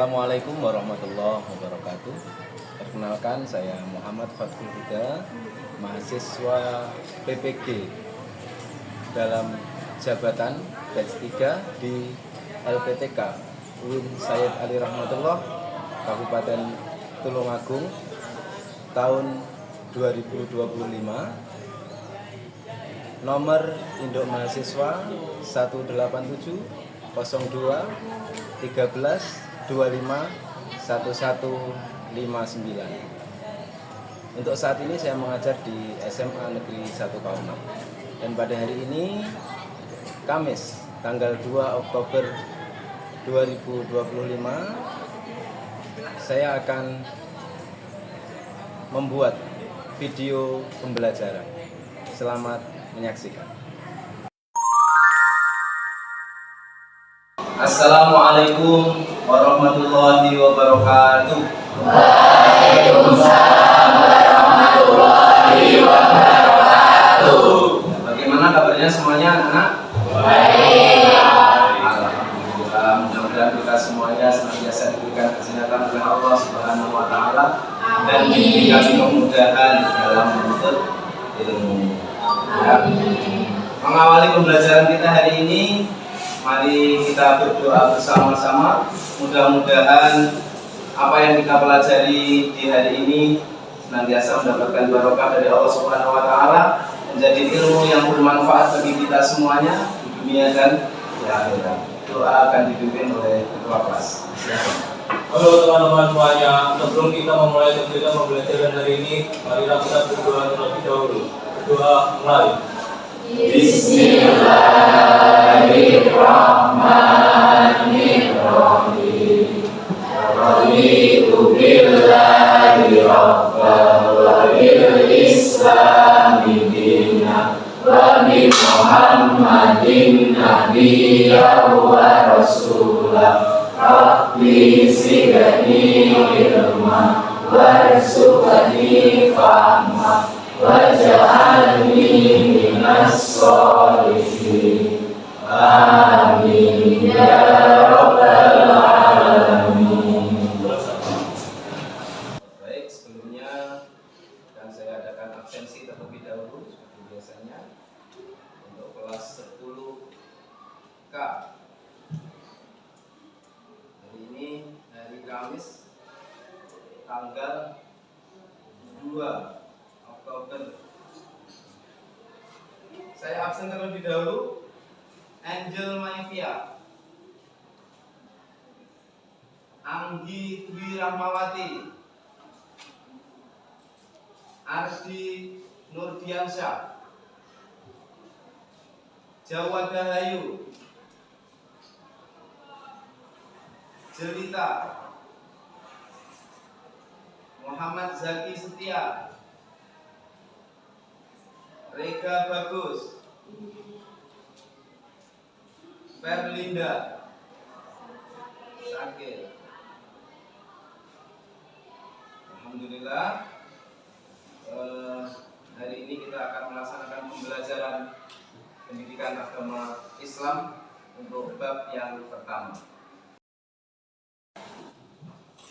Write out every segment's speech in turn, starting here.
Assalamualaikum warahmatullahi wabarakatuh. Perkenalkan, saya Muhammad Fathul Huda, mahasiswa PPG dalam jabatan batch 3 di LPTK UIN Sayyid Ali Rahmatullah, Kabupaten Tulungagung, tahun 2025. Nomor induk mahasiswa 187 02 13 25 1159. Untuk saat ini saya mengajar di SMA Negeri 1 Kauman. Dan pada hari ini, Kamis, tanggal 2 Oktober 2025, saya akan membuat video pembelajaran. Selamat menyaksikan. Assalamualaikum warahmatullahi wabarakatuh. Waalaikumsalam warahmatullahi wabarakatuh. Bagaimana kabarnya semuanya, anak? Baik. Alhamdulillah, mudah-mudahan kita semuanya senantiasa diberikan kesehatan oleh Allah Subhanahu wa taala dan diberikan kemudahan dalam menuntut ilmu. Mengawali pembelajaran kita hari ini, mari kita berdoa bersama-sama. Mudah-mudahan apa yang kita pelajari di hari ini senantiasa mendapatkan barokah dari Allah Subhanahu wa taala, menjadi ilmu yang bermanfaat bagi kita semuanya di dunia dan di akhirat. Doa akan dipimpin oleh ketua kelas. Silakan. Halo teman-teman semuanya, sebelum kita memulai kegiatan pembelajaran hari ini, marilah kita berdoa terlebih dahulu. Berdoa mulai. Bismillahirrahmanirrahim. Raditu billahi rabban wa bil islami dinan wa bi Muhammadin nabiyyan wa rasulah. Rabbi zidni ilma warzuqni fahma waj'alni minas sholihin. Amin ya rabbal alamin. Baik, sebelumnya akan saya adakan absensi terlebih dahulu seperti biasanya untuk kelas 10K. Hari ini hari Kamis tanggal 2 Oktober. Saya absen terlebih dahulu. Angel Maivia, Anggi Dwi Rahmawati, Ardi Nurdiansyah, Jawa Dahayu, Jelita, Muhammad Zaki Setia, Rega Bagus, Perlinda, Sakil. Alhamdulillah, hari ini kita akan melaksanakan pembelajaran pendidikan agama Islam untuk bab yang pertama.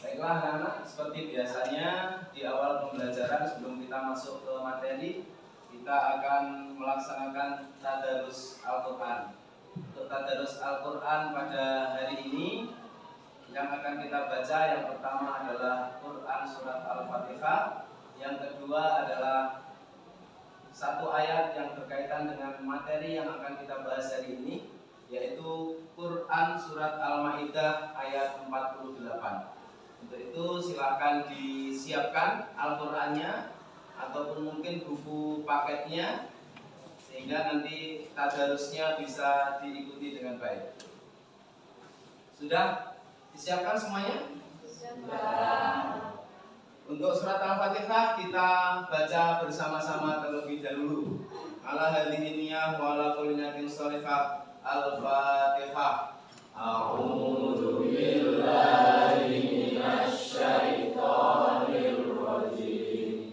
Baiklah anak-anak, seperti biasanya di awal pembelajaran sebelum kita masuk ke materi, kita akan melaksanakan tadarus Al-Quran. Untuk tadarus Al-Quran pada hari ini yang akan kita baca, yang pertama adalah Quran Surat Al-Fatihah, yang kedua adalah satu ayat yang berkaitan dengan materi yang akan kita bahas hari ini, yaitu Quran Surat Al-Ma'idah ayat 48. Untuk itu silakan disiapkan Al-Qurannya ataupun mungkin buku paketnya, sehingga nanti tadarusnya bisa diikuti dengan baik. Sudah disiapkan semuanya? Sudah. Untuk surat Al-Fatihah kita baca bersama-sama terlebih dahulu. Ala hadhihi niyyah wa ala kulli niyatin shalihah. Al-Fatihah. A'udzu billahi minasy syaithanir rajim.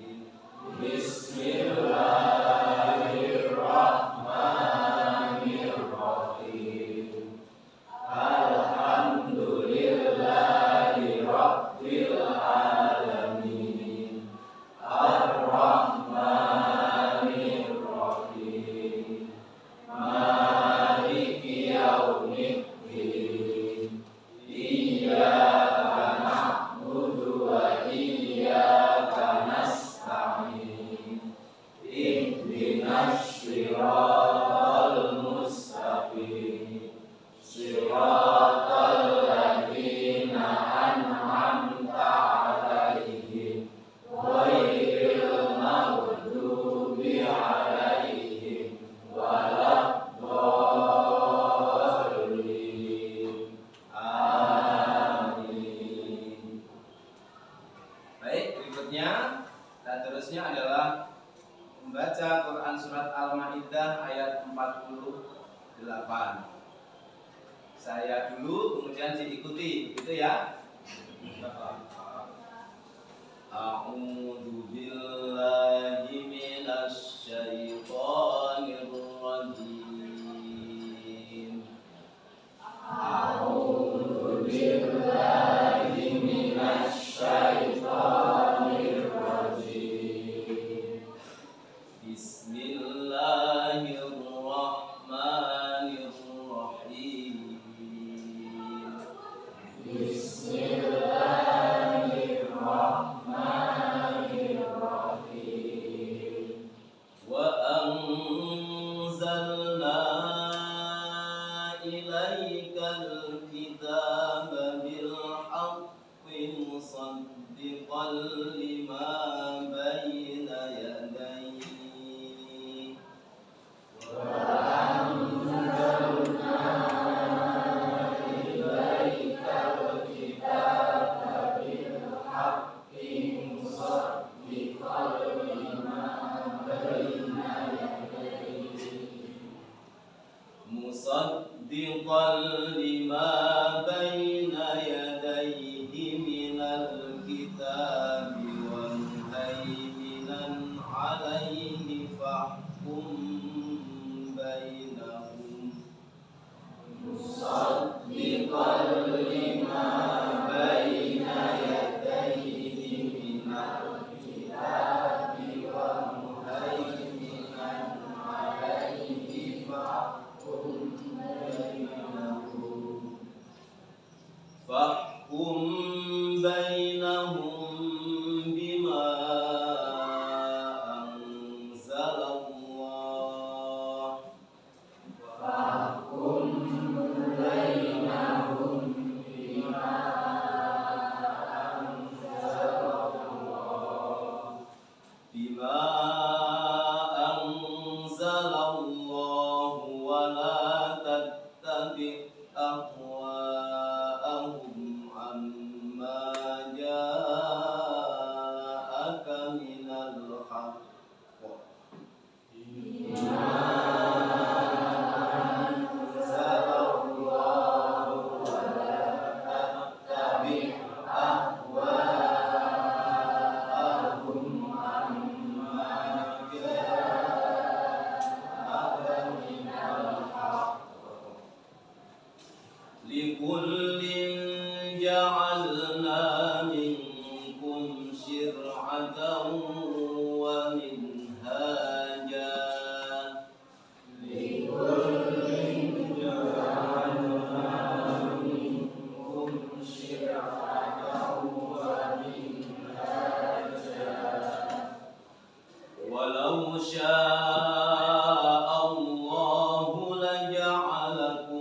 Bismillahirrahmanirrahim. Alhamdulillah Al-Maidah ayat 48. Saya dulu, kemudian diikuti, gitu ya. A'udzu billahi minasy syaithanir rajim. A'udzu billahi minasy syaithanir rajim. Bismillahirrahmanirrahim. Bismillahirrahmanirrahim. Wa anzalna ilaikal kitaba bil haqqi musaddiqan lima bayna yadayhi. Musaddiqan lima bayna yadayhi minal kitabi wa muhaiminan alaihi fahkum bainahum. Musaddiqan lima bayna yadayhi minal kitabi wa muhaiminan alaihi fahkum bainahum bima anzalallah. Bima anzalallahu wa la tattabi' ahwa'ahum amma ja'aka minal haqq. Likullin ja'alna minkum syir'atan wa minhaja. Likullin ja'alna minkum syir'atan wa minhaja. Walau syaa Allahu laja'alakum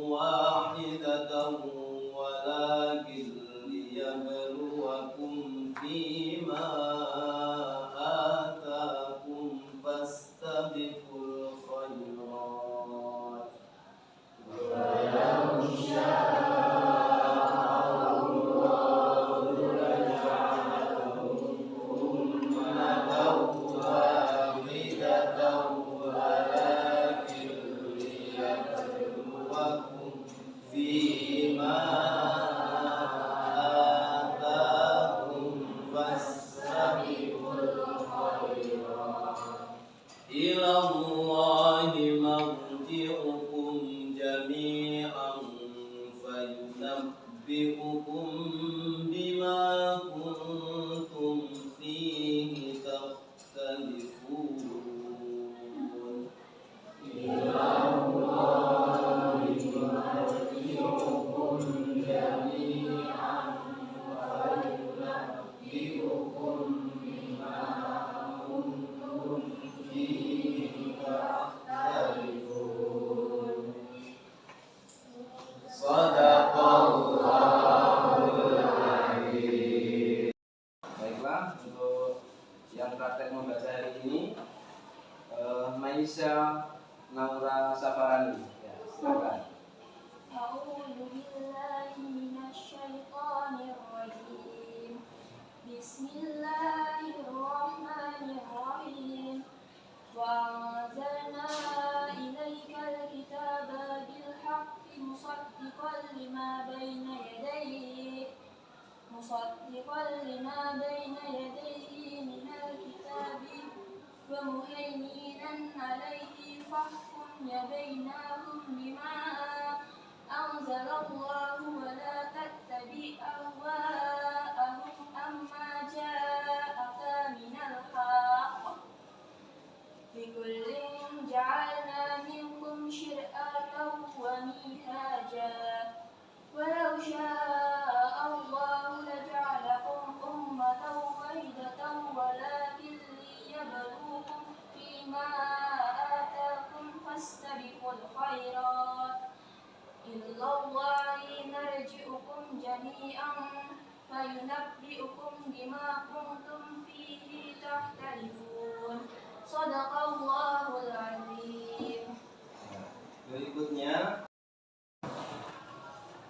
wahidatan walakin liyabluwakum fima atakum fastabiqul khairat. Walau ilallahi marji'ukum jami'an fayunabbi'ukum bima kuntum fihi takhtalifun. Ilallahi marji'ukum jami'an fayunabbi'ukum bima kuntum fihi takhtalifun. Shadaqallahul adzim. Baiklah, untuk yang praktek membaca hari ini, Maisha Naura Safarani, ya, silakan. A'udzu billahi minasy syaithanir rajim. Bismillahirrahmanirrahim. عليه فاحكم بينهم بما أنزل الله ولا تتبع أهواءهم عما جاءك من الحق لكل جعلنا منكم شرعة ومنهاجا ولو شاء الله لجعلكم أمة واحدة ولكن ليبلوكم فيما آتاكم فاستبقوا الخيرات إلى الله نرجعكم جميعا فينبئكم بما كنتم فيه تختلفون صدق الله العظيم. Berikutnya,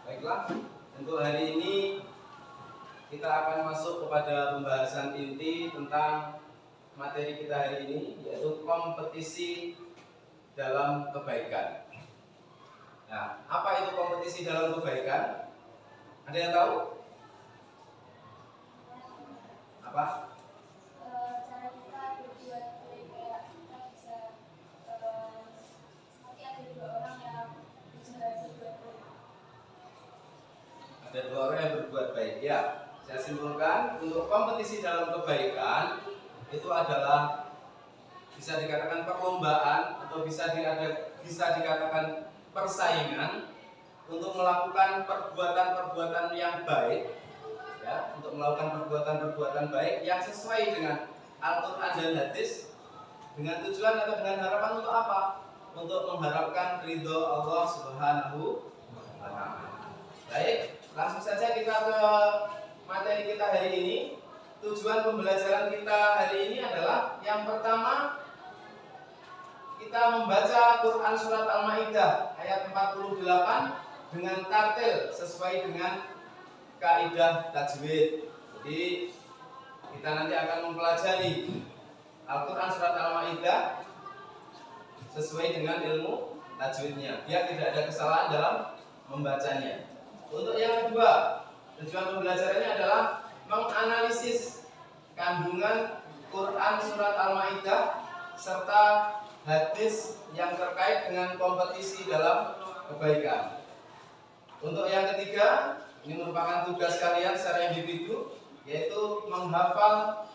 baiklah, untuk hari ini kita akan masuk kepada pembahasan inti tentang materi kita hari ini, yaitu kompetisi dalam kebaikan. Nah, apa itu kompetisi dalam kebaikan? Ada yang tahu? Apa? Cara kita berbuat baik, kayak kita bisa seperti ada dua orang yang berusaha berbuat baik. Ada dua orang yang berbuat baik. Ya, saya simpulkan untuk kompetisi dalam kebaikan itu adalah bisa dikatakan perlombaan atau bisa dikatakan persaingan untuk melakukan perbuatan-perbuatan yang baik, ya, untuk melakukan perbuatan-perbuatan baik yang sesuai dengan Al-Quran dan hadis, dengan tujuan atau dengan harapan untuk apa? Untuk mengharapkan ridho Allah Subhanahu wa Ta'ala. Baik, langsung saja kita ke materi kita hari ini. Tujuan pembelajaran kita hari ini adalah yang pertama, kita membaca Quran Surat Al-Ma'idah ayat 48 dengan tartil sesuai dengan kaidah tajwid. Jadi kita nanti akan mempelajari Al-Quran Surat Al-Ma'idah sesuai dengan ilmu tajwidnya, biar tidak ada kesalahan dalam membacanya. Untuk yang kedua, tujuan pembelajarannya adalah menganalisis kandungan Quran Surat Al-Ma'idah serta hadis yang terkait dengan kompetisi dalam kebaikan. Untuk yang ketiga, ini merupakan tugas kalian secara individu, yaitu menghafal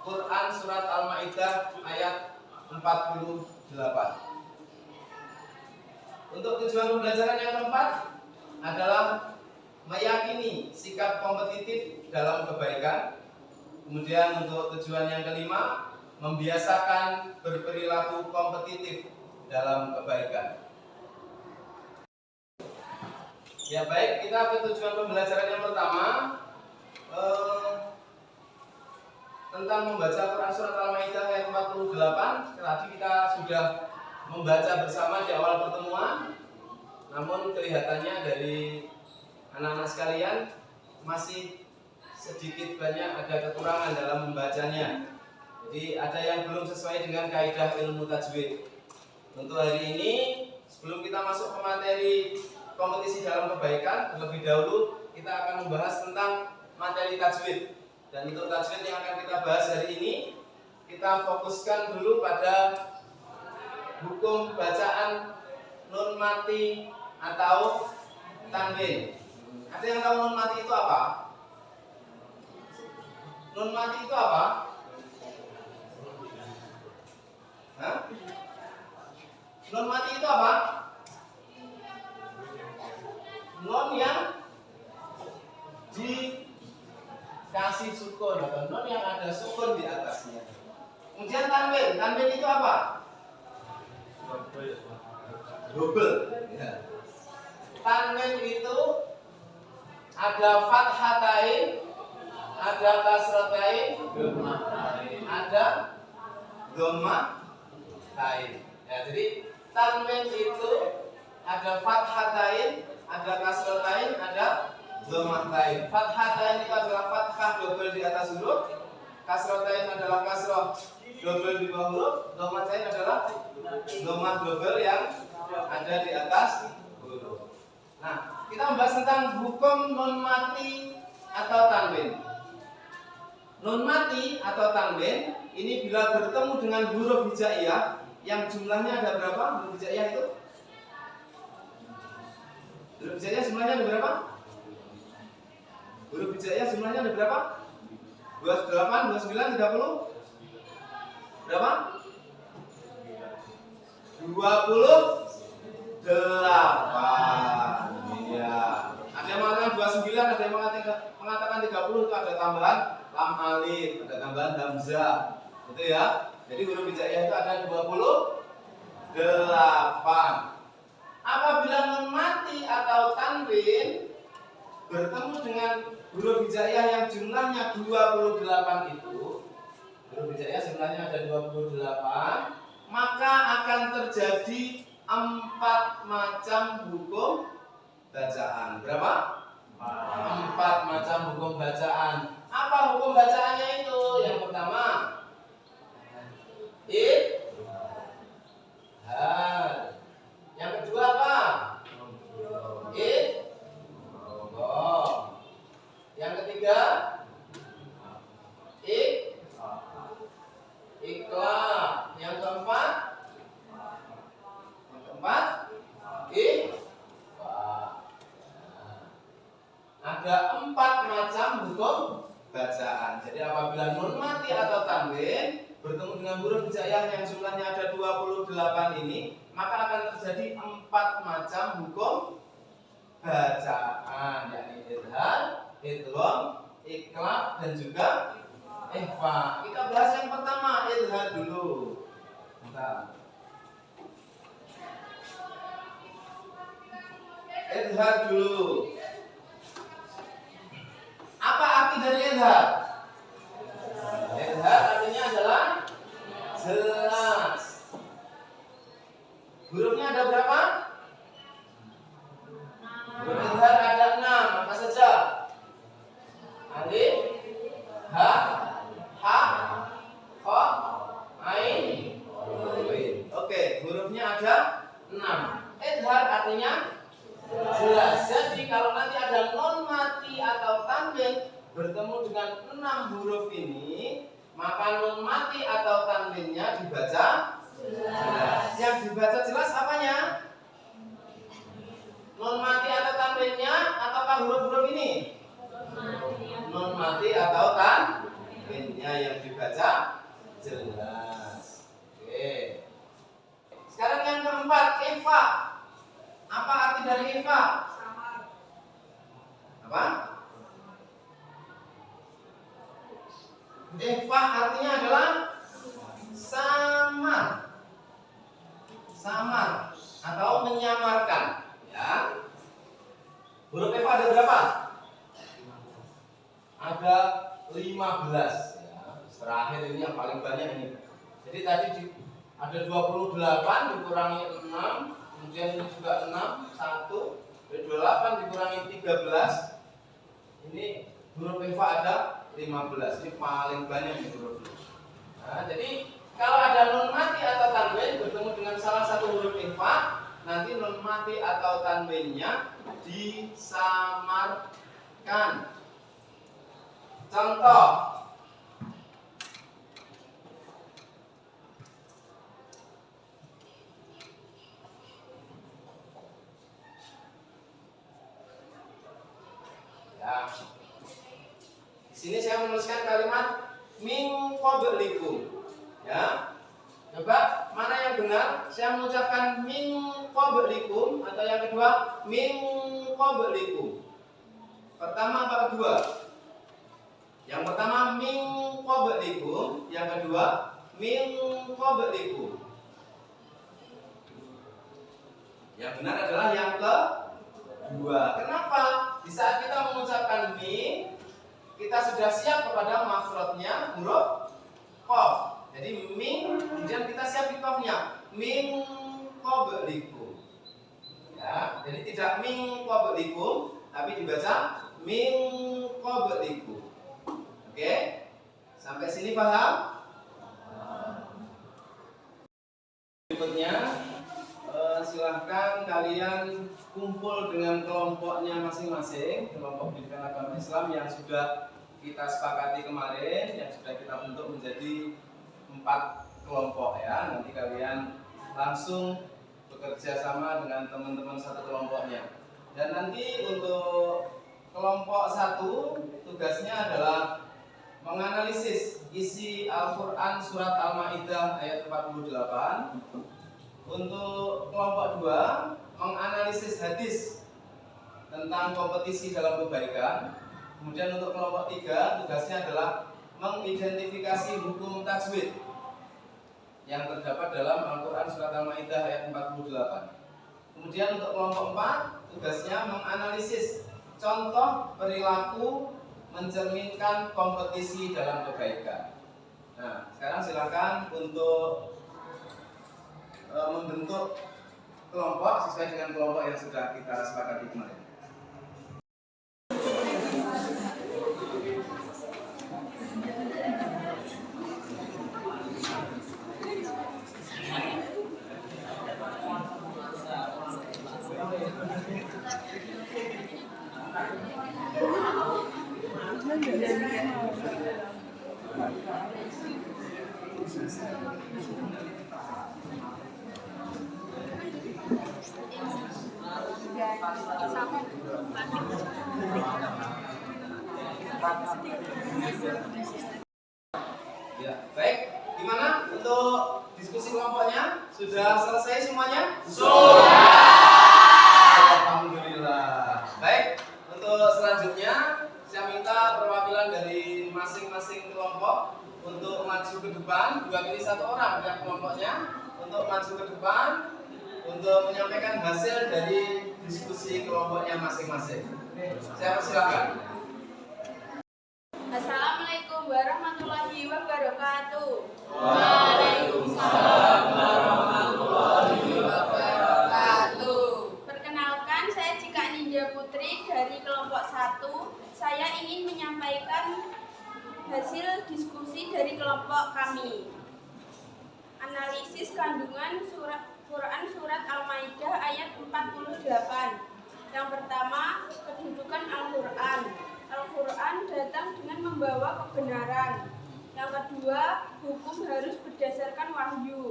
Quran Surat Al-Ma'idah ayat 48. Untuk tujuan pembelajaran yang keempat adalah meyakini sikap kompetitif dalam kebaikan. Kemudian untuk tujuan yang kelima, membiasakan berperilaku kompetitif dalam kebaikan. Ya baik, kita ke tujuan pembelajaran yang pertama, tentang membaca Quran Surat Al-Ma'idah ayat 48. Tadi kita sudah membaca bersama di awal pertemuan, namun kelihatannya dari anak-anak sekalian masih sedikit banyak ada kekurangan dalam membacanya. Jadi ada yang belum sesuai dengan kaidah ilmu tajwid. Untuk hari ini, sebelum kita masuk ke materi kompetisi dalam kebaikan, terlebih dahulu kita akan membahas tentang materi tajwid. Dan untuk tajwid yang akan kita bahas hari ini, kita fokuskan dulu pada hukum bacaan nun mati atau tanwin. Ada yang tahu nun mati itu apa? Nun mati itu apa? Hah? Nun mati itu apa? Nun yang dikasih sukun atau nun yang ada sukun di atasnya. Kemudian tanwin, tanwin itu apa? Double. Ya. Tanwin itu ada fathatain, ada kasratain, ada dhammatain. Ya, jadi tanwin itu ada fathatain, ada kasratain, ada dhammatain. Fathatain itu adalah fathah double di atas huruf, kasratain adalah kasrah double di bawah huruf, dhammatain adalah dhammah double yang ada di atas huruf. Nah, kita membahas tentang hukum nun mati atau tanwin. Nun mati atau tanwin ini bila bertemu dengan huruf hijaiyah yang jumlahnya ada berapa? Huruf hijaiyah itu? Huruf hijaiyah jumlahnya ada berapa? Huruf hijaiyah jumlahnya ada berapa? 28, 29, 30? Berapa? 28. Iya. Ada yang mengatakan 29, ada yang mengatakan 30, itu ada tambahan lam alif, ada tambahan hamzah. Itu ya. Jadi huruf hijaiyah itu ada 28. Apabila nun mati atau tanwin bertemu dengan huruf hijaiyah yang jumlahnya 28 itu, huruf hijaiyah jumlahnya ada 28, maka akan terjadi 4 macam hukum bacaan. Berapa? 4 macam hukum bacaan. Apa hukum bacaannya itu? Yang pertama, idhar. Yang kedua apa? Idgham. Yang ketiga, iqlab. Yang keempat, ikhfa. Ada 4 macam hukum bacaan. Jadi apabila nun mati atau tanwin bertemu dengan huruf hijaiyah yang jumlahnya ada 28 ini, maka akan terjadi 4 macam hukum bacaan, yakni idhar, idgham, iqlab, dan juga ikhfa. Kita bahas yang pertama, idhar dulu. Bentar. Idhar dulu. Apa arti dari idhar? Idhar artinya adalah jelas. Hurufnya ada berapa? Huruf idhar ada 6. Apa saja? Alif, ha, kha, ain, ghain. Oke, hurufnya ada 6. Idhar artinya jelas. Jadi kalau nanti ada nun mati atau tanwin bertemu dengan 6 huruf ini, maka nun mati atau tanwinnya dibaca jelas. Yang dibaca jelas apanya? Nun mati atau tanwinnya ataukah huruf-huruf ini? Nun mati atau tanwinnya yang dibaca jelas. Oke. Sekarang yang keempat, ikhfa. Apa arti dari ikhfa? Apa? Ikhfa artinya adalah samar. Samar atau menyamarkan, ya. Huruf ikhfa ada berapa? Ada 15, ya. Terakhir ini yang paling banyak ini. Jadi tadi ada 28 dikurangi 6, kemudian ini juga 6, 1, dari 28 dikurangi 13. Ini huruf ikhfa ada 15. Ini paling banyak nih huruf. Nah, jadi kalau ada nun mati atau tanwin bertemu dengan salah satu huruf ikhfa, nanti nun mati atau tanwinnya disamarkan. Contoh, ya. Di sini saya menuliskan kalimat min qablikum. Ya. Coba mana yang benar? Saya mengucapkan min qablikum atau yang kedua min qablikum. Pertama apa kedua? Yang pertama min qablikum, yang kedua min qablikum. Yang benar adalah yang kedua. Kenapa? Di saat kita mengucapkan min, kita sudah siap kepada mafrodnya huruf qaf. Jadi min, kemudian kita siap di qafnya. Min qablikum. Ya, jadi tidak min qablikum, tapi dibaca min qablikum. Oke? Sampai sini paham? Berikutnya silahkan kalian kumpul dengan kelompoknya masing-masing, kelompok pendidikan agama Islam yang sudah kita sepakati kemarin, yang sudah kita bentuk menjadi 4 kelompok ya. Nanti kalian langsung bekerja sama dengan teman-teman satu kelompoknya. Dan nanti untuk kelompok 1 tugasnya adalah menganalisis isi Al-Quran surat Al-Ma'idah ayat 48. Untuk kelompok 2 menganalisis hadis tentang kompetisi dalam kebaikan. Kemudian untuk kelompok 3 tugasnya adalah mengidentifikasi hukum tajwid yang terdapat dalam Al-Quran surat Al-Ma'idah ayat 48. Kemudian untuk kelompok 4 tugasnya menganalisis contoh perilaku mencerminkan kompetisi dalam kebaikan. Nah, sekarang silakan untuk membentuk kelompok sesuai dengan kelompok yang sudah kita sepakati kemarin. Ya, baik. Gimana untuk diskusi kelompoknya? Sudah selesai semuanya? Sudah. Alhamdulillah. Baik. Untuk selanjutnya, saya minta perwakilan dari masing-masing kelompok untuk maju ke depan. Diwakili 1 orang tiap kelompoknya untuk maju ke depan untuk menyampaikan hasil dari diskusi kelompoknya masing-masing. Saya persilakan. Assalamualaikum warahmatullahi wabarakatuh. Waalaikumsalam warahmatullahi wabarakatuh. Perkenalkan, saya Cika Ninja Putri dari kelompok 1. Saya ingin menyampaikan hasil diskusi dari kelompok kami. Analisis kandungan Quran surat Al-Ma'idah ayat 48. Yang pertama, kedudukan Al-Quran. Al-Quran datang dengan membawa kebenaran. Yang kedua, hukum harus berdasarkan wahyu.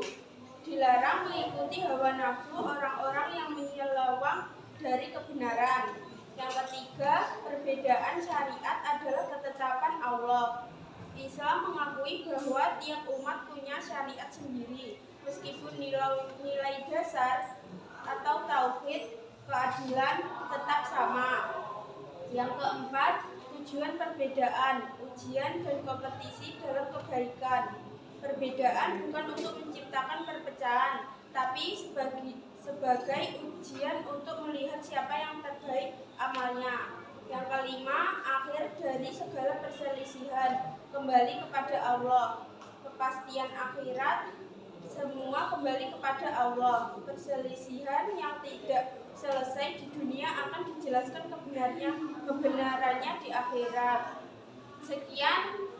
Dilarang mengikuti hawa nafsu orang-orang yang menyeleweng dari kebenaran. Yang ketiga, perbedaan syariat adalah ketetapan Allah. Islam mengakui bahwa tiap umat punya syariat sendiri, meskipun nilai dasar atau tauhid keadilan tetap sama. Yang keempat, tujuan perbedaan, ujian dan kompetisi dalam kebaikan. Perbedaan bukan untuk menciptakan perpecahan, tapi sebagai ujian untuk melihat siapa yang terbaik amalnya. Yang kelima, akhir dari segala perselisihan, kembali kepada Allah. Kepastian akhirat, semua kembali kepada Allah. Perselisihan yang tidak selesai di dunia akan dijelaskan kebenarannya di akhirat. Sekian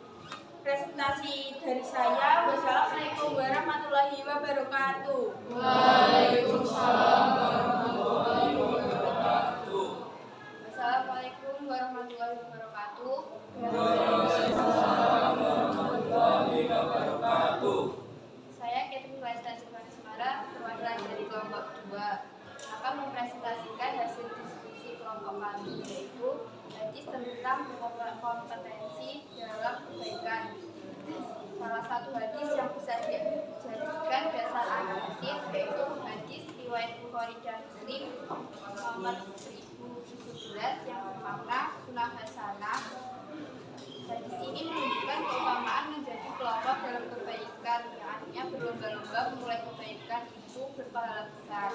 presentasi dari saya. Wassalamualaikum warahmatullahi wabarakatuh. Waalaikumsalam warahmatullahi wabarakatuh. Assalamualaikum warahmatullahi wabarakatuh. Waalaikumsalam warahmatullahi wabarakatuh. Saya Catherine Waista Semara, perwakilan dari kelompok 2, akan mempresentasikan hasil diskusi kelompok kami, yaitu hadis tentang kompetensi dalam kebaikan. Salah satu hadis yang bisa dijadikan dasar analisis yaitu hadis riwayat Bukhari dan Muslim nomor 1017 yang bermakna sunnah hasanah. Hadis ini menunjukkan keutamaan menjadi kelompok dalam kebaikan, yang artinya berlomba-lomba memulai kebaikan itu berpahala besar.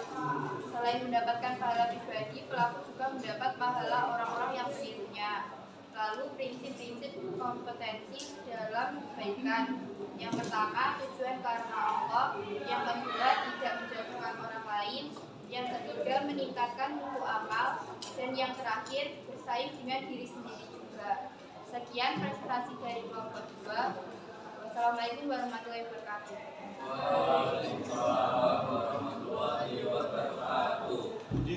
Selain mendapatkan pahala pribadi, pelaku juga mendapat pahala orang-orang yang menirunya. Lalu prinsip-prinsip kompetensi dalam kebaikan. Yang pertama, tujuan karena Allah. Yang kedua, tidak menjatuhkan orang lain. Yang ketiga, meningkatkan mutu amal. Dan yang terakhir, bersaing dengan diri sendiri juga. Sekian presentasi dari kelompok 2. Wassalamualaikum warahmatullahi wabarakatuh. Waalaikumsalam warahmatullahi wabarakatuh.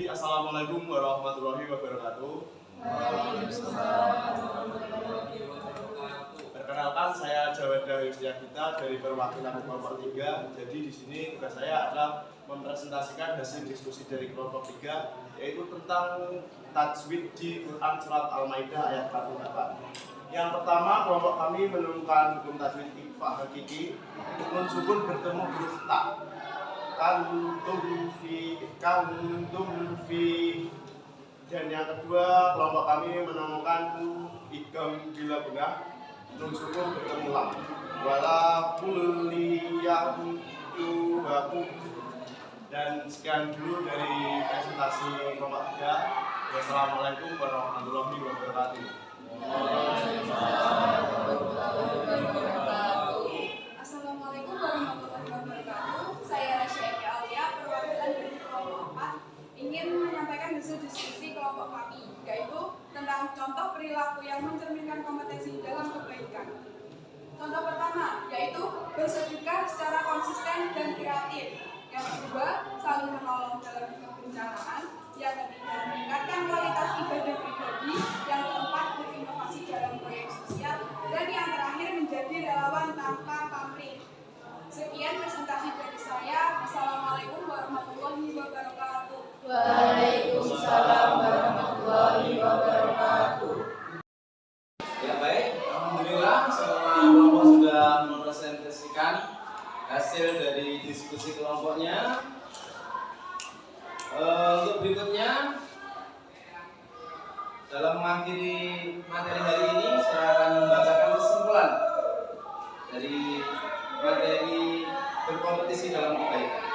Assalamualaikum warahmatullahi wabarakatuh. Waalaikumsalam warahmatullahi wabarakatuh. Perkenalkan, saya Jawad Darul setia kita dari perwakilan kelompok 3. Jadi di sini tugas saya adalah mempresentasikan hasil diskusi dari kelompok 3, yaitu tentang tajwid di Quran surat Al-Maidah ayat 48. Yang pertama, kelompok kami menemukan hukum tajwid ikhfa hakiki, nun sukun bertemu huruf ta. Kantum fi. Dan yang kedua, kelompok kami menemukan idgham bila bunah, nun sukun bertemu lam. Wala kulliyahum. Dan sekian dulu dari presentasi kelompok 3. Wassalamualaikum warahmatullahi wabarakatuh. Assalamualaikum warahmatullahi wabarakatuh. Saya Rasya Alia, perwakilan dari kelompok 4, ingin menyampaikan hasil diskusi kelompok kami, yaitu tentang contoh perilaku yang mencerminkan kompetensi dalam kebaikan. Contoh pertama, yaitu bersedekah secara konsisten dan kreatif. Yang kedua, saling menolong dalam kebencanaan. Yang ketiga, meningkatkan kualitas ibadah pribadi. Yang keempat, berinovasi dalam proyek sosial. Dan yang terakhir, menjadi relawan tanpa pamrih. Sekian presentasi dari saya. Assalamualaikum warahmatullahi wabarakatuh. Waalaikumsalam warahmatullahi wabarakatuh. Ya baik, alhamdulillah semua kelompok sudah mempresentasikan hasil dari diskusi kelompoknya. Untuk berikutnya, dalam mengakhiri materi hari ini, saya akan membacakan kesimpulan dari materi berkompetisi dalam kebaikan.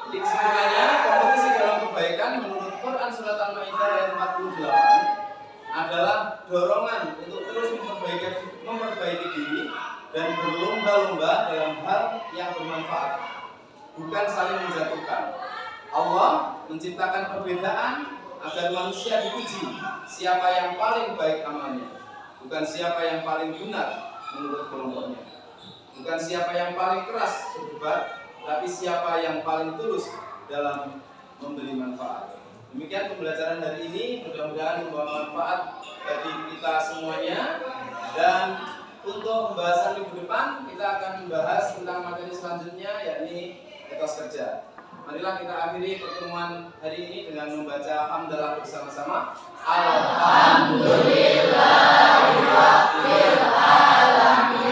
Jadi kesimpulannya, kompetisi dalam kebaikan menurut Quran surat Al-Maidah ayat 48 adalah dorongan untuk terus memperbaiki diri dan berlomba-lomba dalam hal yang bermanfaat, bukan saling menjatuhkan. Allah menciptakan perbedaan agar manusia diuji siapa yang paling baik amalnya, bukan siapa yang paling benar menurut kelompoknya, bukan siapa yang paling keras berdebat, tapi siapa yang paling tulus dalam memberi manfaat. Demikian pembelajaran hari ini, mudah-mudahan membawa manfaat bagi kita semuanya. Dan untuk pembahasan minggu depan, kita akan membahas tentang materi selanjutnya, yakni etos kerja. Marilah kita akhiri pertemuan hari ini dengan membaca hamdalah bersama-sama. Alhamdulillahirabbil alamin.